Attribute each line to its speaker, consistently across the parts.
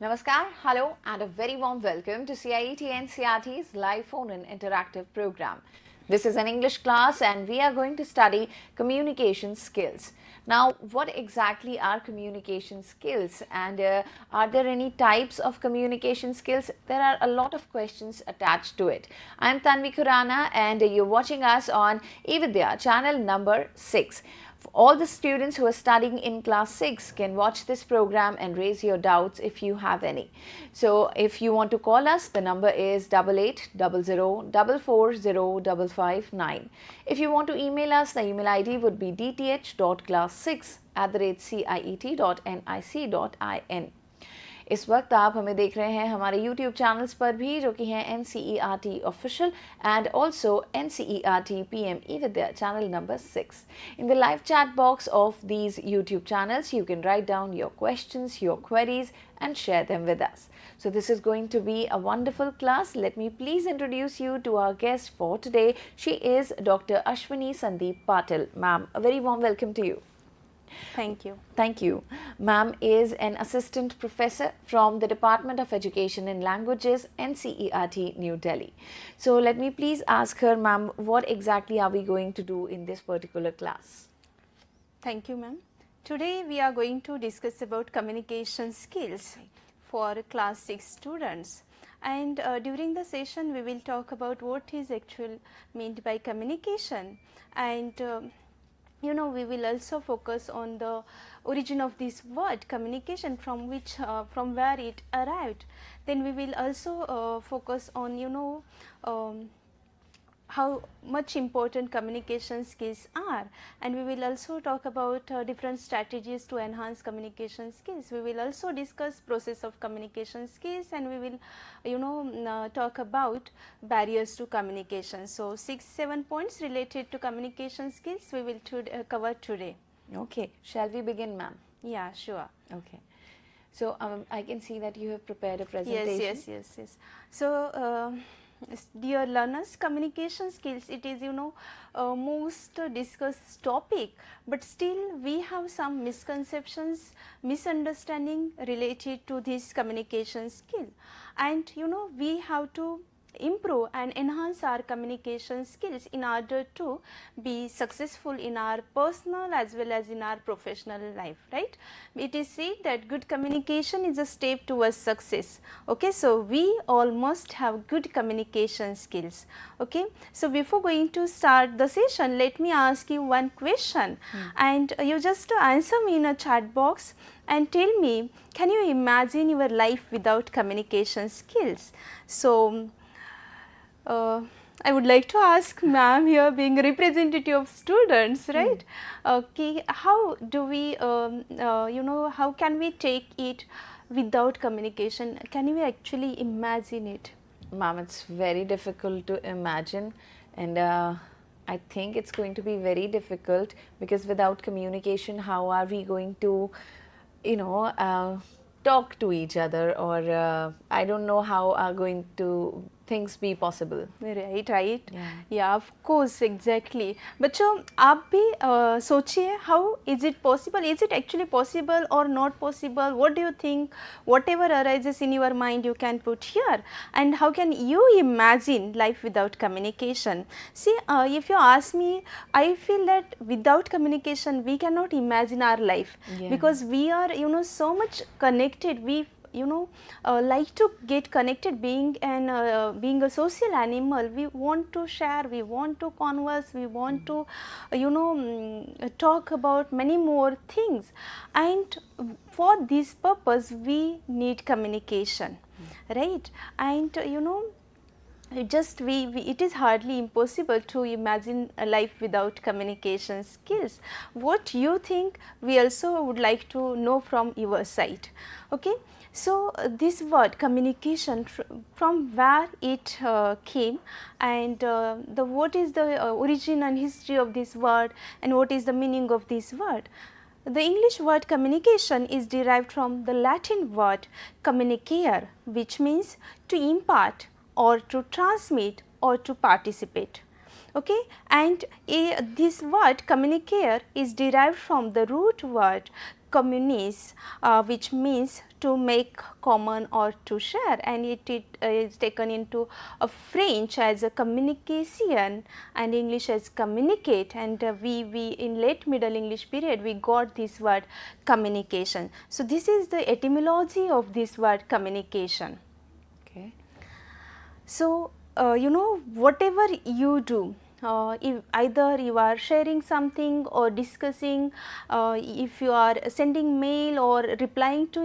Speaker 1: Namaskar, hello and a very warm welcome to CIET NCERT's live phone-in interactive program. This is an English class and we are going to study communication skills. Now, what exactly are communication skills and are there any types of communication skills? There are a lot of questions attached to it. I am Tanvi Khurana and you're watching us on eVidya channel number 6. All the students who are studying in class 6 can watch this program and raise your doubts if you have any. So if you want to call us, the number is 8800440559. If you want to email us, the email ID would be dth.class6@ciet.nic.in. इस वक्त आप हमें देख रहे हैं हमारे YouTube channels पर भी, जो कि हैं NCERT Official and also NCERT PMeVIDYA channel number 6. In the live chat box of these YouTube channels, you can write down your questions, your queries and share them with us. So this is going to be a wonderful class. Let me please introduce you to our guest for today. She is Dr. Ashwini Sandeep Patil. Ma'am, a very warm welcome to you.
Speaker 2: Thank you.
Speaker 1: Thank you. Ma'am is an assistant professor from the Department of Education and Languages, NCERT, New Delhi. So let me please ask her, ma'am, what exactly are we going to do in this particular class?
Speaker 2: Thank you, ma'am. Today we are going to discuss about communication skills for class 6 students. And during the session we will talk about what is actually meant by communication, and we will also focus on the origin of this word communication, from where it arrived. Then we will also focus on how much important communication skills are, and we will also talk about different strategies to enhance communication skills. We will also discuss process of communication skills, and we will talk about barriers to communication. So 6-7 points related to communication skills we will cover today.
Speaker 1: Okay, shall we begin, ma'am?
Speaker 2: Yeah, sure.
Speaker 1: Okay. So I can see that you have prepared a presentation.
Speaker 2: Yes. So dear learners, communication skills, it is most discussed topic, but still we have some misconceptions, misunderstanding related to this communication skill, and we have to improve and enhance our communication skills in order to be successful in our personal as well as in our professional life, right? It is said that good communication is a step towards success. Okay, so we all must have good communication skills. Okay, so before going to start the session, let me ask you one question, and you just answer me in a chat box and tell me, can you imagine your life without communication skills? So I would like to ask ma'am here, being a representative of students, right? Okay, how do we, how can we take it without communication? Can we actually imagine it?
Speaker 1: Ma'am, it's very difficult to imagine, and I think it's going to be very difficult, because without communication, how are we going to, talk to each other, or I don't know how are going to things be possible.
Speaker 2: Right. Yeah, of course, exactly. But आप भी सोचिए, how is it possible? Is it actually possible or not possible? What do you think? Whatever arises in your mind, you can put here. And how can you imagine life without communication? See, if you ask me, I feel that without communication, we cannot imagine our life, because we are, so much connected. We like to get connected, being a social animal. We want to share, we want to converse, we want to talk about many more things, and for this purpose we need communication, right? And it is hardly impossible to imagine a life without communication skills. What you think, we also would like to know from your side. Okay, so this word communication, from where it came, and what is the origin and history of this word, and what is the meaning of this word? The English word communication is derived from the Latin word communicare, which means to impart or to transmit or to participate. Okay, and this word communicare is derived from the root word communis, which means to make common or to share, and it is taken into a French as a communication and English as communicate, and we in late Middle English period we got this word communication. So, this is the etymology of this word communication.
Speaker 1: Okay.
Speaker 2: So, you know, whatever you do, if either you are sharing something or discussing, if you are sending mail or replying to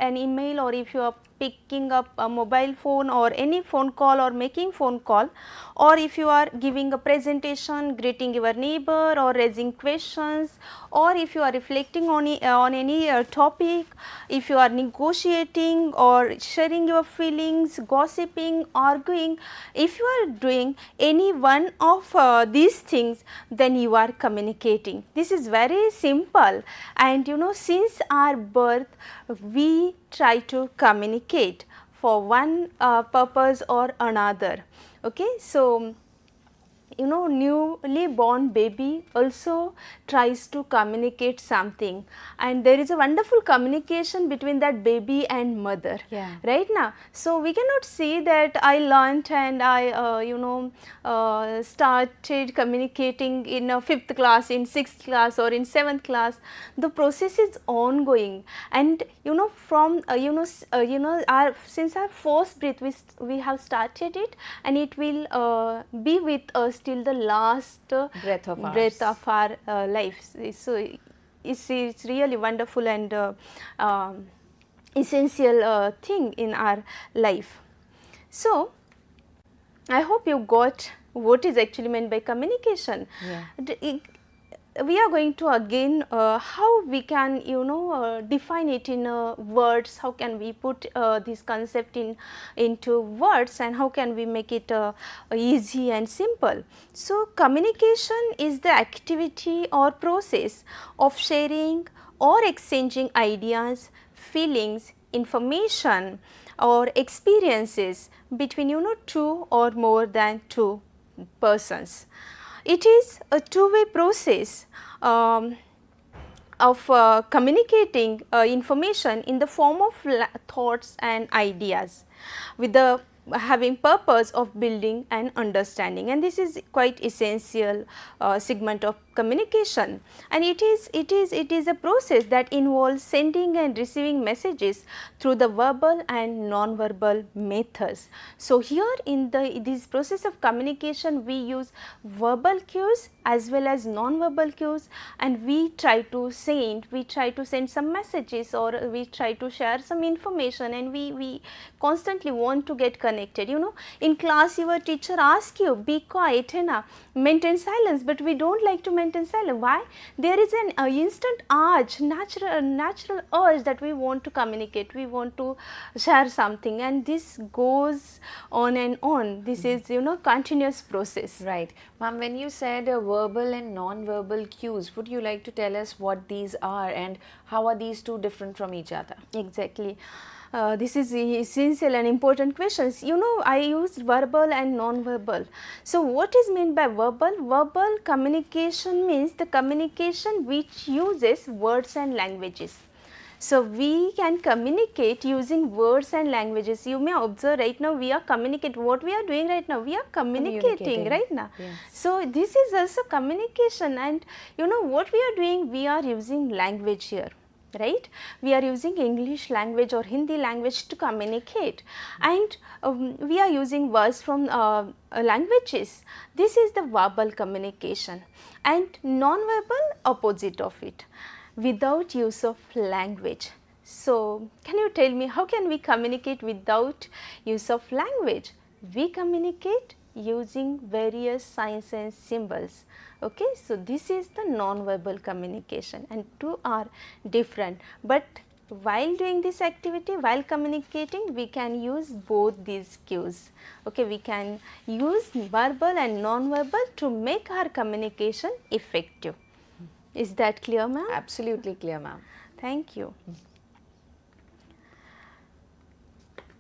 Speaker 2: an email, or if you are picking up a mobile phone or any phone call or making phone call, or if you are giving a presentation, greeting your neighbor or raising questions, or if you are reflecting on any topic, if you are negotiating or sharing your feelings, gossiping, arguing, if you are doing any one of these things, then you are communicating. This is very simple, and you know, since our birth we try to communicate for one purpose or another. Okay, so you know, newly born baby also tries to communicate something, and there is a wonderful communication between that baby and mother,
Speaker 1: Yeah.
Speaker 2: right now. So, we cannot say that I learnt and I started communicating in a 5th class, in 6th class or in 7th class. The process is ongoing, and you know, from since our first breath we have started it, and it will be with us till the last
Speaker 1: Breath of
Speaker 2: our life. So, it's really wonderful and essential thing in our life. So, I hope you got what is actually meant by communication.
Speaker 1: Yeah.
Speaker 2: We are going to again how we can define it in words, how can we put this concept into words, and how can we make it easy and simple. So, communication is the activity or process of sharing or exchanging ideas, feelings, information or experiences between two or more than two persons. It is a two-way process of communicating information in the form of thoughts and ideas, with the having purpose of building and understanding, and this is quite essential segment of communication, and it is a process that involves sending and receiving messages through the verbal and non-verbal methods. So, here in this process of communication we use verbal cues as well as non-verbal cues, and we try to send some messages, or we try to share some information, and we constantly want to get connected. You know, in class your teacher asks you be quiet and maintain silence, but we don't like to maintain silence. Why? There is an instant urge, natural urge that we want to communicate, we want to share something, and this goes on and on. This is continuous process.
Speaker 1: Right. Ma'am, when you said verbal and non-verbal cues, would you like to tell us what these are and how are these two different from each other?
Speaker 2: Exactly. This is essential and important questions. You know, I used verbal and non-verbal. So, what is meant by verbal? Verbal communication means the communication which uses words and languages. So, we can communicate using words and languages. You may observe right now we are communicating. What we are doing right now? We are communicating right now.
Speaker 1: Yes.
Speaker 2: So, this is also communication, and you know what we are doing? We are using language here. Right, we are using English language or Hindi language to communicate, and we are using words from languages. This is the verbal communication, and non-verbal opposite of it, without use of language. So, can you tell me how can we communicate without use of language? We communicate using various signs and symbols. Okay, so this is the non-verbal communication, and two are different, but while doing this activity, while communicating, we can use both these cues. Okay, we can use verbal and non-verbal to make our communication effective. Is that clear, ma'am?
Speaker 1: Absolutely clear, ma'am.
Speaker 2: Thank you.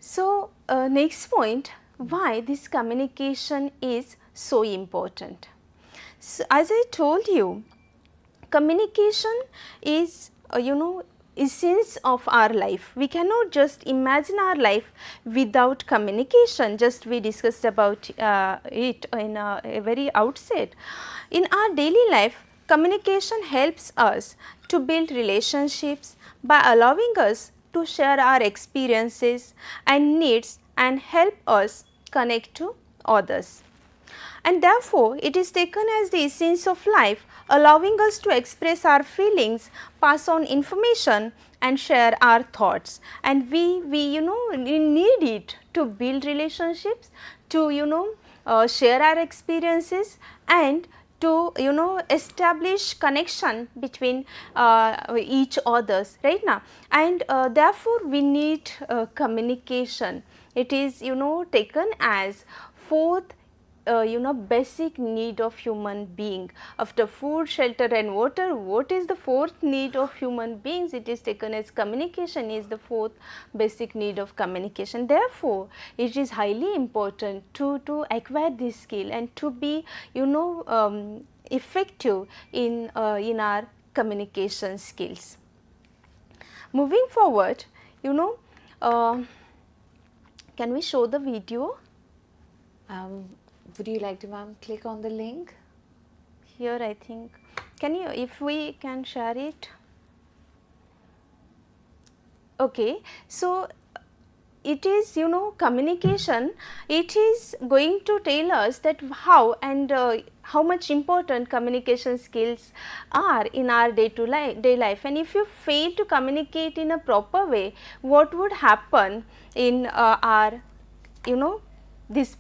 Speaker 2: So, next point, why this communication is so important. So, as I told you, communication is essence of our life. We cannot just imagine our life without communication. Just we discussed about it in a very outset. In our daily life, communication helps us to build relationships by allowing us to share our experiences and needs and help us connect to others. And therefore, it is taken as the essence of life, allowing us to express our feelings, pass on information and share our thoughts. And we need it to build relationships, to share our experiences and to establish connection between each others, right now. And therefore, we need communication. It is taken as fourth basic need of human being. After food, shelter and water, what is the fourth need of human beings? It is taken as communication is the fourth basic need of communication. Therefore, it is highly important to acquire this skill and to be effective in our communication skills. Moving forward, can we show the video?
Speaker 1: Would you like to, ma'am, click on the link?
Speaker 2: Here I think, if we can share it. Okay, so it is communication, it is going to tell us that how and how much important communication skills are in our day life. And if you fail to communicate in a proper way, what would happen in our this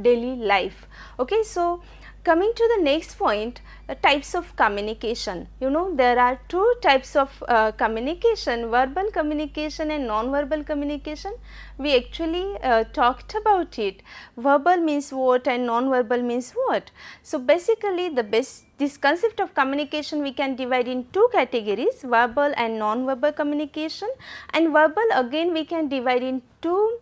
Speaker 2: daily life. Okay, so coming to the next point, types of communication. There are two types of communication, verbal communication and non-verbal communication. We actually talked about it. Verbal means what and non-verbal means what. So basically this concept of communication we can divide in two categories, verbal and non-verbal communication. And verbal again we can divide in two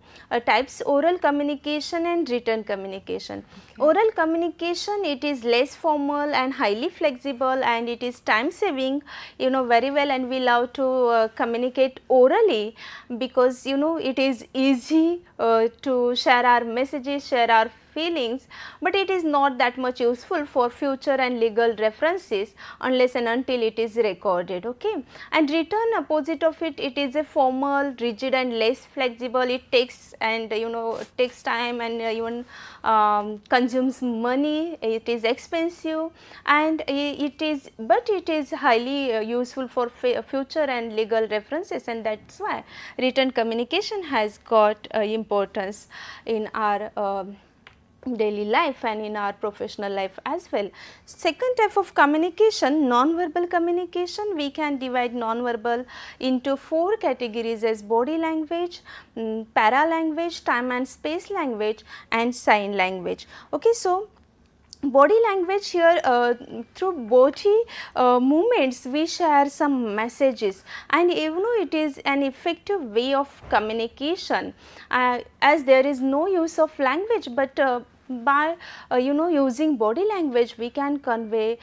Speaker 2: types, oral communication and written communication. Okay. Oral communication, it is less formal and highly flexible and it is time saving very well, and we love to communicate orally because it is easy to share our messages, share our feelings, but it is not that much useful for future and legal references unless and until it is recorded. Okay, and written, opposite of it, it is a formal, rigid and less flexible. It takes takes time and even consumes money. It is expensive and it is highly useful for future and legal references, and that's why written communication has got importance in our daily life and in our professional life as well. Second type of communication, non-verbal communication, we can divide non-verbal into four categories as body language, para-language, time and space language and sign language. Okay, so body language here, through body movements we share some messages, and it is an effective way of communication as there is no use of language, but by using body language we can convey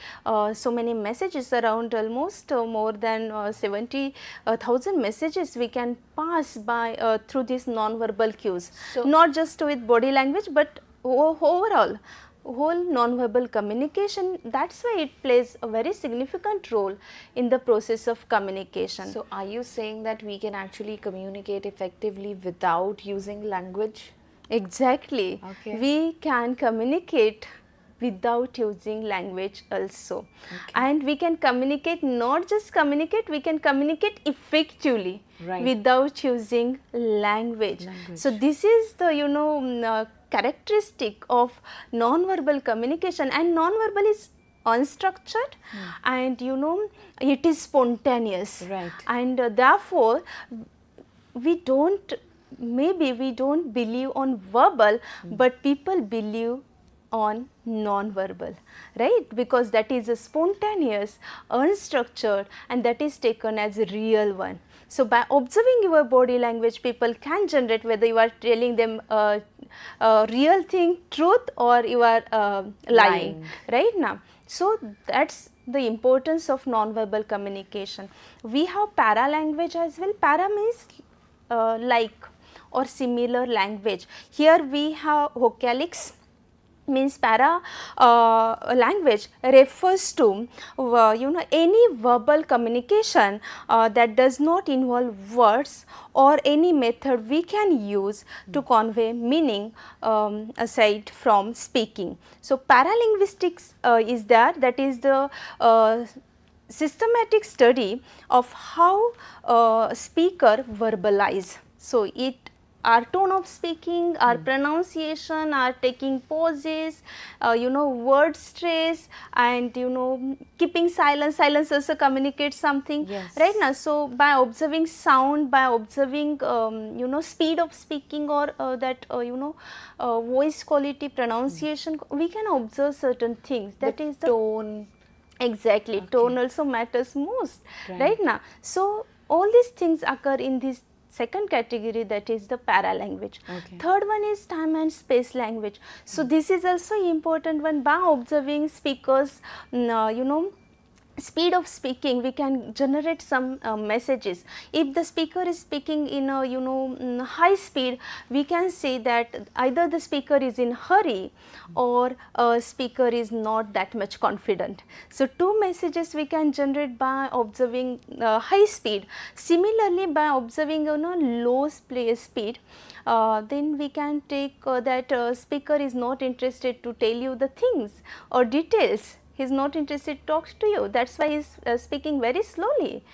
Speaker 2: so many messages, around almost more than 70,000 messages we can pass by through these non-verbal cues. So not just with body language but overall whole non-verbal communication. That's why it plays a very significant role in the process of communication.
Speaker 1: So are you saying that we can actually communicate effectively without using language?
Speaker 2: Exactly.
Speaker 1: Okay.
Speaker 2: We can communicate without using language also. Okay. And we can communicate, not just communicate, we can communicate effectively, right, without using language. So this is the characteristic of non-verbal communication, and non-verbal is unstructured and it is spontaneous,
Speaker 1: right,
Speaker 2: and therefore maybe we don't believe on verbal, but people believe on non-verbal, right, because that is a spontaneous, unstructured, and that is taken as a real one. So by observing your body language, people can generate whether you are telling them a real thing, truth, or you are lying, right now. So that's the importance of non-verbal communication. We have paralanguage as well. Para means like or similar language. Here we have vocalics, means para language refers to any verbal communication that does not involve words or any method we can use to convey meaning aside from speaking. So, paralinguistics is that is the systematic study of how speaker verbalize. So, it our tone of speaking, our pronunciation, our taking pauses, word stress, and keeping silence. Silence also communicates something,
Speaker 1: Yes.
Speaker 2: right now. So, by observing sound, by observing speed of speaking or that voice quality, pronunciation, we can observe certain things. That is the
Speaker 1: tone.
Speaker 2: Exactly, tone also matters most,
Speaker 1: Right.
Speaker 2: right now. So, all these things occur in this second category, that is the paralanguage.
Speaker 1: Okay.
Speaker 2: Third one is time and space language. So, this is also important one. By observing speakers, speed of speaking, we can generate some messages. If the speaker is speaking in a high speed, we can say that either the speaker is in hurry or speaker is not that much confident. So, two messages we can generate by observing high speed. Similarly, by observing low speed, then we can take that speaker is not interested to tell you the things or details. He is not interested to talk to you, that is why he is speaking very slowly.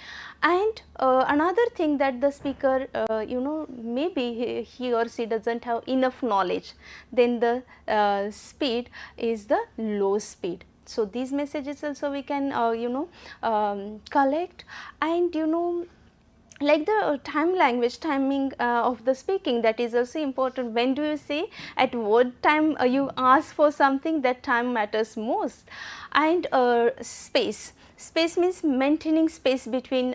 Speaker 2: And another thing, that the speaker maybe he or she does not have enough knowledge, then the speed is the low speed. So, these messages also we can collect, and like the time language, timing of the speaking, that is also important. When do you say, at what time you ask for something, that time matters most. And space. Space means maintaining space between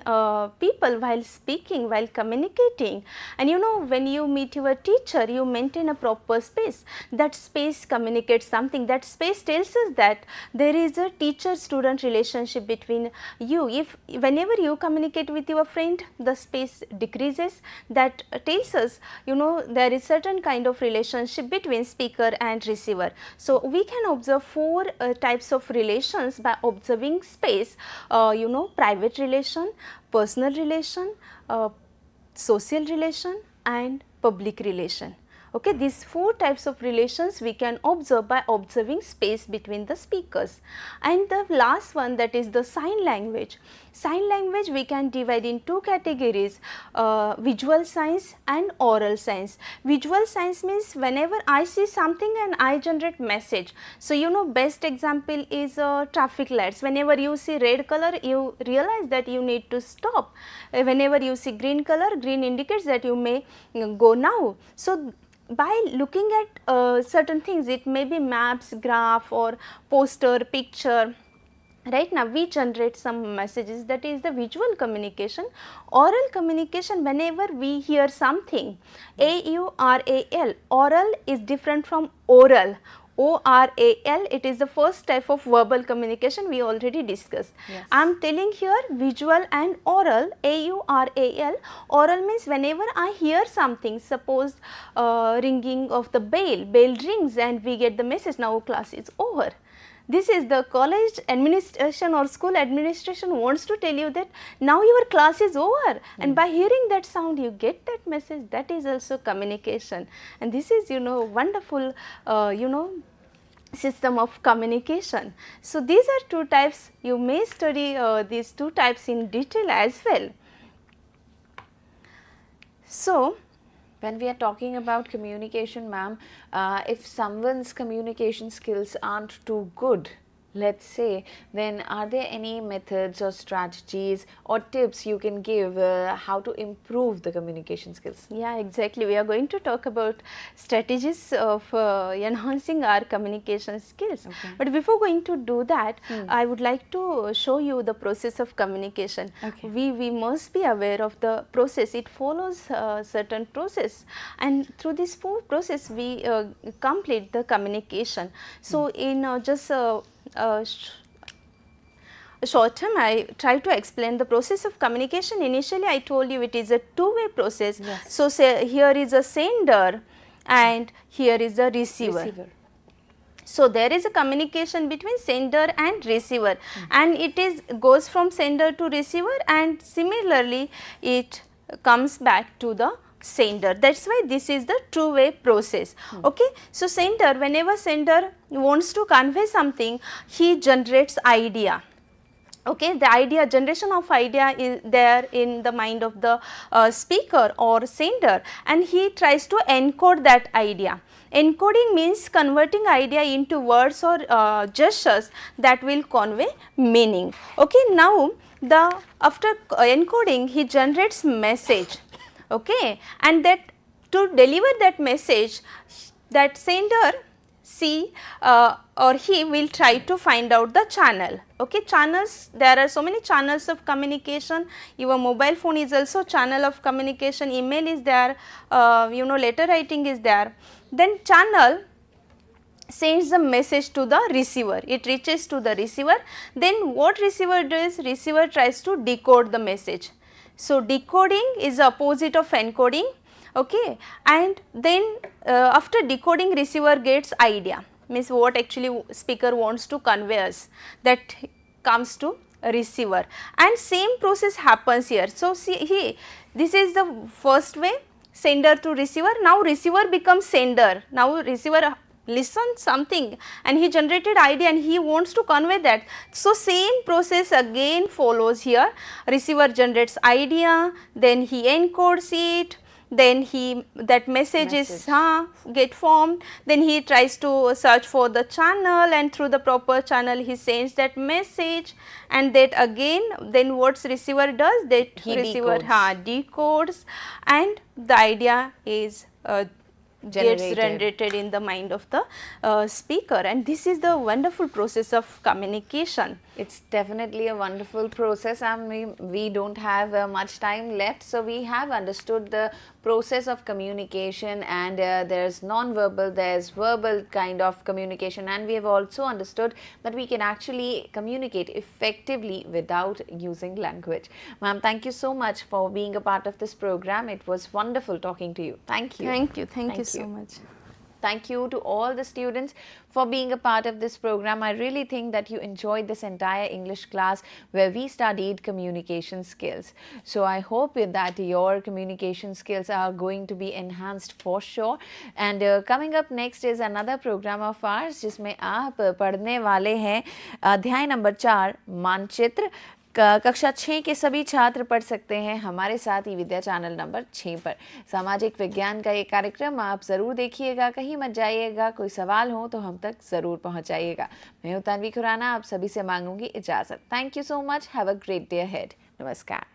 Speaker 2: people while speaking, while communicating. And when you meet your teacher, you maintain a proper space. That space communicates something. That space tells us that there is a teacher-student relationship between you. If whenever you communicate with your friend, the space decreases. That tells us, there is certain kind of relationship between speaker and receiver. So, we can observe four types of relations by observing space. Private relation, personal relation, social relation, and public relation. Okay, these four types of relations we can observe by observing space between the speakers. And the last one, that is the sign language. Sign language we can divide in two categories, visual signs and oral signs. Visual signs means whenever I see something and I generate message. So, best example is traffic lights. Whenever you see red color, you realize that you need to stop. Whenever you see green color, green indicates that you may go now. So, by looking at certain things, it may be maps, graph, or poster, picture. Right now, we generate some messages, that is the visual communication. Oral communication, whenever we hear something, A-U-R-A-L, oral is different from oral. O-R-A-L, it is the first type of verbal communication we already discussed.
Speaker 1: Yes.
Speaker 2: I am telling here visual and oral, A-U-R-A-L. Oral means whenever I hear something, suppose ringing of the bell rings and we get the message, now class is over. This is the college administration or school administration wants to tell you that now your class is over, and by hearing that sound you get that message. That is also communication, and this is wonderful system of communication. So, these are two types. You may study these two types in detail as well. So,
Speaker 1: when we are talking about communication, ma'am, if someone's communication skills aren't too good, let's say, then are there any methods or strategies or tips you can give how to improve the communication skills?
Speaker 2: Yeah, exactly. We are going to talk about strategies of enhancing our communication skills.
Speaker 1: Okay.
Speaker 2: But before going to do that, I would like to show you the process of communication.
Speaker 1: Okay.
Speaker 2: We must be aware of the process. It follows certain process, and through this process we complete the communication. So, in just short term, I try to explain the process of communication. Initially, I told you it is a two-way process.
Speaker 1: Yes.
Speaker 2: So, say here is a sender and here is a receiver. So, there is a communication between sender and receiver, and it is goes from sender to receiver, and similarly it comes back to the sender. That is why this is the two-way process. Okay. So, sender, whenever sender wants to convey something, he generates idea. Okay, the idea, generation of idea is there in the mind of the speaker or sender, and he tries to encode that idea. Encoding means converting idea into words or gestures that will convey meaning. Okay, now after encoding, he generates message. Okay, and that to deliver that message, that sender or he will try to find out the channel. Okay, channels, there are so many channels of communication. Your mobile phone is also channel of communication, email is there, letter writing is there. Then channel sends the message to the receiver, it reaches to the receiver. Then what receiver does? Receiver tries to decode the message. So, decoding is the opposite of encoding. Okay, and then after decoding, receiver gets idea, means what actually speaker wants to convey us, that comes to receiver, and same process happens here. So, see, this is the first way, sender to receiver. Now receiver becomes sender. Now receiver listens something and he generated idea and he wants to convey that. So, same process again follows here. Receiver generates idea, then he encodes it, then that message is get formed, then he tries to search for the channel, and through the proper channel he sends that message, and that again then what receiver does, that receiver decodes, and the idea is gets generated in the mind of the speaker, and this is the wonderful process of communication.
Speaker 1: It's definitely a wonderful process, and we don't have much time left. So, we have understood the process of communication, and there's non-verbal, there's verbal kind of communication, and we have also understood that we can actually communicate effectively without using language. Ma'am, thank you so much for being a part of this program. It was wonderful talking to you. Thank you.
Speaker 2: Thank you so much.
Speaker 1: Thank you to all the students for being a part of this program. I really think that you enjoyed this entire English class where we studied communication skills. So I hope that your communication skills are going to be enhanced for sure. And coming up next is another program of ours जिसमें आप पढ़ने वाले हैं अध्याय number 4 मानचित्र। कक्षा 6 के सभी छात्र पढ़ सकते हैं हमारे साथ eVidya चैनल नंबर 6 पर। सामाजिक विज्ञान का ये कार्यक्रम आप ज़रूर देखिएगा, कहीं मत जाइएगा। कोई सवाल हो तो हम तक ज़रूर पहुंचाइएगा। मैं हूं तन्वी खुराना, आप सभी से मांगूंगी इजाज़त। Thank you so much. Have a great day ahead. नमस्कार।